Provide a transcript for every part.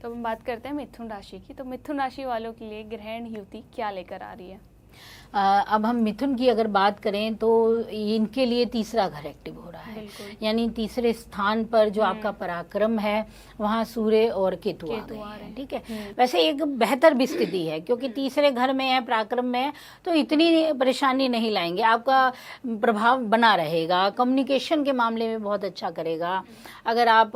तो हम बात करते हैं मिथुन राशि की। तो मिथुन राशि वालों के लिए ग्रहण युति क्या लेकर आ रही है? अब हम मिथुन की अगर बात करें तो इनके लिए तीसरा घर एक्टिव हो रहा है, यानी तीसरे स्थान पर जो आपका पराक्रम है वहाँ सूर्य और केतु आ गए हैं। ठीक है, वैसे एक बेहतर भी स्थिति है क्योंकि तीसरे घर में है, पराक्रम में है, तो इतनी परेशानी नहीं लाएंगे, आपका प्रभाव बना रहेगा। कम्युनिकेशन के मामले में बहुत अच्छा करेगा। अगर आप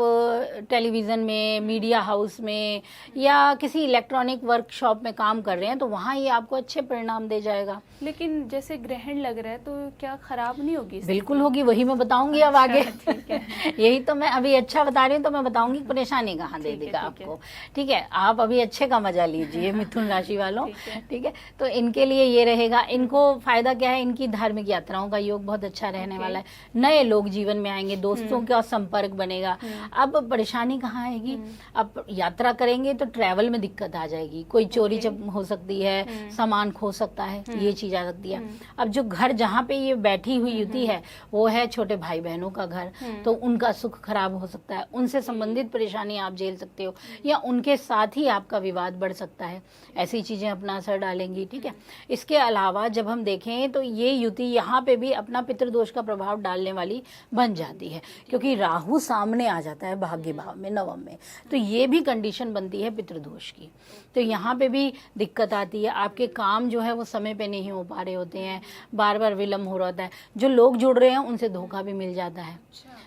टेलीविज़न में, मीडिया हाउस में या किसी इलेक्ट्रॉनिक वर्कशॉप में काम कर रहे हैं तो वहाँ ये आपको अच्छे परिणाम दे जाएगा। लेकिन जैसे ग्रहण लग रहा है तो क्या खराब नहीं होगी? बिल्कुल होगी, वही मैं बताऊंगी अब आगे। ठीक है। यही तो मैं अभी अच्छा बता रही हूँ, तो मैं बताऊंगी परेशानी कहाँ दे देगा आपको। ठीक है, आप अभी अच्छे का मजा लीजिए मिथुन राशि वालों। ठीक है, तो इनके लिए ये रहेगा। इनको फायदा क्या है, इनकी धार्मिक यात्राओं का योग बहुत अच्छा रहने वाला है। नए लोग जीवन में आएंगे, दोस्तों का संपर्क बनेगा। अब परेशानी कहाँ आएगी, अब यात्रा करेंगे तो ट्रैवल में दिक्कत आ जाएगी, कोई चोरी हो सकती है, सामान खो सकता है, ये चीज आ सकती है। अब जो घर जहाँ पे ये बैठी हुई युति है वो है छोटे भाई बहनों का घर, तो उनका सुख खराब हो सकता है, उनसे संबंधित परेशानी आप झेल सकते हो या उनके साथ ही आपका विवाद बढ़ सकता है। ऐसी चीजें अपना असर डालेंगी। ठीक है, इसके अलावा जब हम देखें तो ये युति यहाँ पे भी अपना पितृदोष का प्रभाव डालने वाली बन जाती है क्योंकि राहु सामने आ जाता है भाग्य भाव में, नवम में, तो ये भी कंडीशन बनती है पितृदोष की। तो यहाँ पे भी दिक्कत आती है, आपके काम जो है वो समय पे नहीं हो पा रहे होते हैं, बार बार विलम्ब हो रहा है, जो लोग जुड़ रहे हैं उनसे धोखा भी मिल जाता है।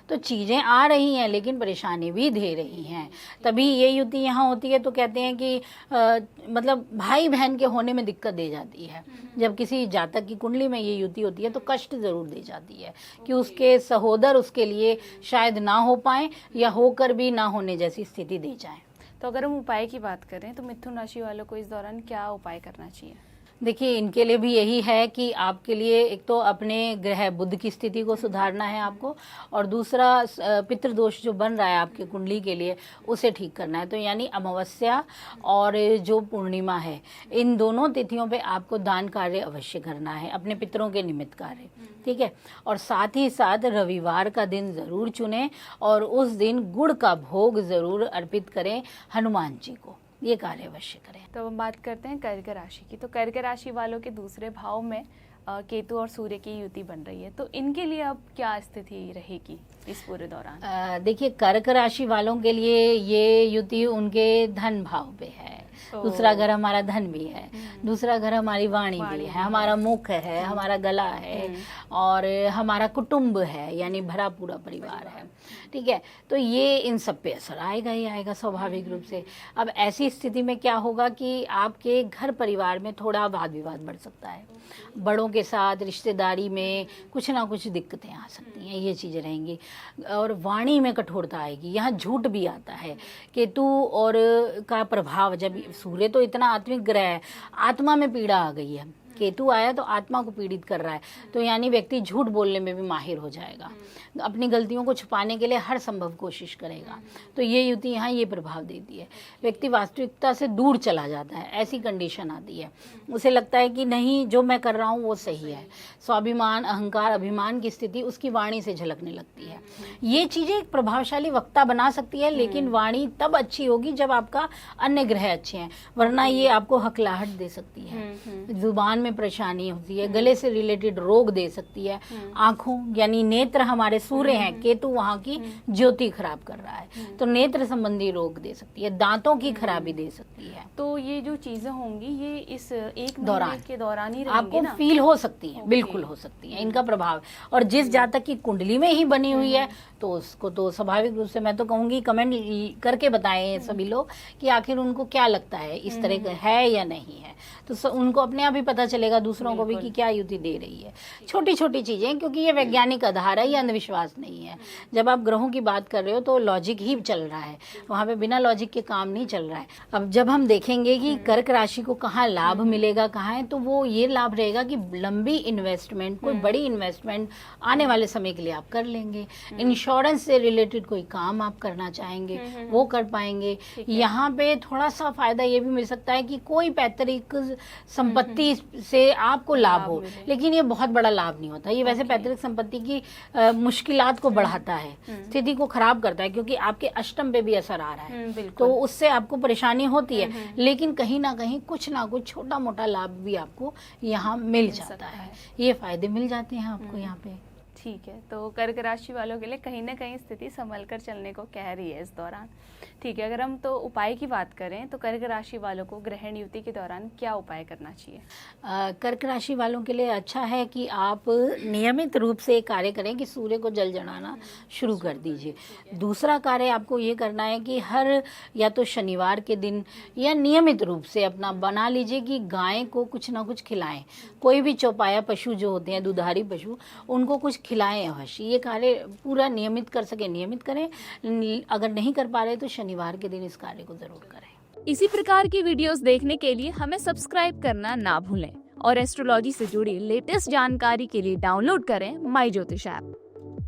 तो चीज़ें आ रही हैं लेकिन परेशानी भी दे रही हैं। तभी ये युति यहाँ होती है तो कहते हैं कि मतलब भाई बहन के होने में दिक्कत दे जाती है। जब किसी जातक की कुंडली में ये युति होती है तो कष्ट ज़रूर दे जाती है कि उसके सहोदर उसके लिए शायद ना हो पाए या होकर भी ना होने जैसी स्थिति दे जाए। तो अगर हम उपाय की बात करें तो मिथुन राशि वालों को इस दौरान क्या उपाय करना चाहिए? देखिए, इनके लिए भी यही है कि आपके लिए एक तो अपने ग्रह बुध की स्थिति को सुधारना है आपको, और दूसरा पितृदोष जो बन रहा है आपके कुंडली के लिए उसे ठीक करना है। तो यानी अमावस्या और जो पूर्णिमा है, इन दोनों तिथियों पे आपको दान कार्य अवश्य करना है, अपने पितरों के निमित्त कार्य। ठीक है, और साथ ही साथ रविवार का दिन ज़रूर चुनें और उस दिन गुड़ का भोग ज़रूर अर्पित करें हनुमान जी को, ये कार्य अवश्य करें। तो हम बात करते हैं कर्क राशि की। तो कर्क राशि वालों के दूसरे भाव में केतु और सूर्य की युति बन रही है, तो इनके लिए अब क्या स्थिति रहेगी इस पूरे दौरान? देखिए, कर्क राशि वालों के लिए ये युति उनके धन भाव पे है। दूसरा घर हमारा धन भी है, दूसरा घर हमारी वाणी भी है, हमारा मुख है, हमारा गला है और हमारा कुटुंब है, यानी भरा पूरा परिवार है। ठीक है, तो ये इन सब पे असर आएगा ही आएगा स्वाभाविक रूप से। अब ऐसी स्थिति में क्या होगा कि आपके घर परिवार में थोड़ा वाद विवाद बढ़ सकता है, बड़ों के साथ रिश्तेदारी में कुछ ना कुछ दिक्कतें आ सकती हैं, ये चीज़ें रहेंगी। और वाणी में कठोरता आएगी, यहाँ झूठ भी आता है। केतु और का प्रभाव, जब सूर्य तो इतना आत्मिक ग्रह है, आत्मा में पीड़ा आ गई है, केतु आया तो आत्मा को पीड़ित कर रहा है, तो यानी व्यक्ति झूठ बोलने में भी माहिर हो जाएगा, अपनी गलतियों को छुपाने के लिए हर संभव कोशिश करेगा। तो ये युति यहाँ ये प्रभाव देती है, व्यक्ति वास्तविकता से दूर चला जाता है, ऐसी कंडीशन आती है। उसे लगता है कि नहीं, जो मैं कर रहा हूँ वो सही है। स्वाभिमान, अहंकार, अभिमान की स्थिति उसकी वाणी से झलकने लगती है। ये चीज़ें एक प्रभावशाली वक्ता बना सकती है, लेकिन वाणी तब अच्छी होगी जब आपका अन्य ग्रह अच्छे हैं, वरना ये आपको हकलाहट दे सकती है, जुबान में परेशानी होती है, गले से रिलेटेड रोग दे सकती है। आंखों यानी नेत्र, हमारे सूर्य हैं, केतु वहाँ की ज्योति खराब कर रहा है, तो नेत्र संबंधी रोग दे सकती है, दांतों की खराबी दे सकती है। तो ये जो चीजें होंगी ये इस एक महीने के दौरान ही आपको फील हो सकती है, बिल्कुल हो सकती है इनका प्रभाव। और जिस जातक की कुंडली में ही बनी हुई है तो उसको तो स्वाभाविक रूप से मैं तो कहूँगी कमेंट करके बताएं सभी लोग कि आखिर उनको क्या लगता है, इस तरह का है या नहीं है, तो उनको अपने आप ही पता चलेगा, दूसरों को भी, कि क्या युति दे रही है। छोटी छोटी चीजें, क्योंकि ये वैज्ञानिक आधार है, ये अंधविश्वास नहीं है। जब आप ग्रहों की बात कर रहे हो तो लॉजिक ही चल रहा है, वहाँ पे बिना लॉजिक के काम नहीं चल रहा है। अब जब हम देखेंगे कि कर्क राशि को कहाँ लाभ मिलेगा, कहाँ है, तो वो ये लाभ रहेगा कि लंबी इन्वेस्टमेंट, कोई बड़ी इन्वेस्टमेंट आने वाले समय के लिए आप कर लेंगे। इंश्योरेंस से रिलेटेड कोई काम आप करना चाहेंगे वो कर पाएंगे। यहाँ पे थोड़ा सा फायदा ये भी मिल सकता है कि कोई पैतृक संपत्ति से आपको लाभ हो, मिले। लेकिन ये बहुत बड़ा लाभ नहीं होता। ये वैसे पैतृक संपत्ति की मुश्किलात को बढ़ाता है, स्थिति को खराब करता है, क्योंकि आपके अष्टम पे भी असर आ रहा है, बिल्कुल। तो उससे आपको परेशानी होती है, लेकिन कहीं ना कुछ छोटा मोटा लाभ भी आपको यहाँ मिल जाता है, ये फायदे मिल जाते हैं आपको यहाँ पे। ठीक है, तो कर्क राशि वालों के लिए कहीं ना कहीं स्थिति संभल कर चलने को कह रही है इस दौरान। ठीक है, अगर हम तो उपाय की बात करें तो कर्क राशि वालों को ग्रहण युति के दौरान क्या उपाय करना चाहिए? कर्क राशि वालों के लिए अच्छा है कि आप नियमित रूप से कार्य करें कि सूर्य को जल चढ़ाना शुरू कर दीजिए। दूसरा कार्य आपको ये करना है कि हर या तो शनिवार के दिन या नियमित रूप से अपना बना लीजिए कि गाय को कुछ ना कुछ खिलाएं। कोई भी चौपाया पशु जो होते हैं, दुधारी पशु, उनको कुछ खिलाएं अवश्य। ये कार्य पूरा नियमित कर सके नियमित करें, अगर नहीं कर पा रहे तो शनिवार के दिन इस कार्य को जरूर करें। इसी प्रकार की वीडियोस देखने के लिए हमें सब्सक्राइब करना ना भूलें और एस्ट्रोलॉजी से जुड़ी लेटेस्ट जानकारी के लिए डाउनलोड करें माई ज्योतिष ऐप।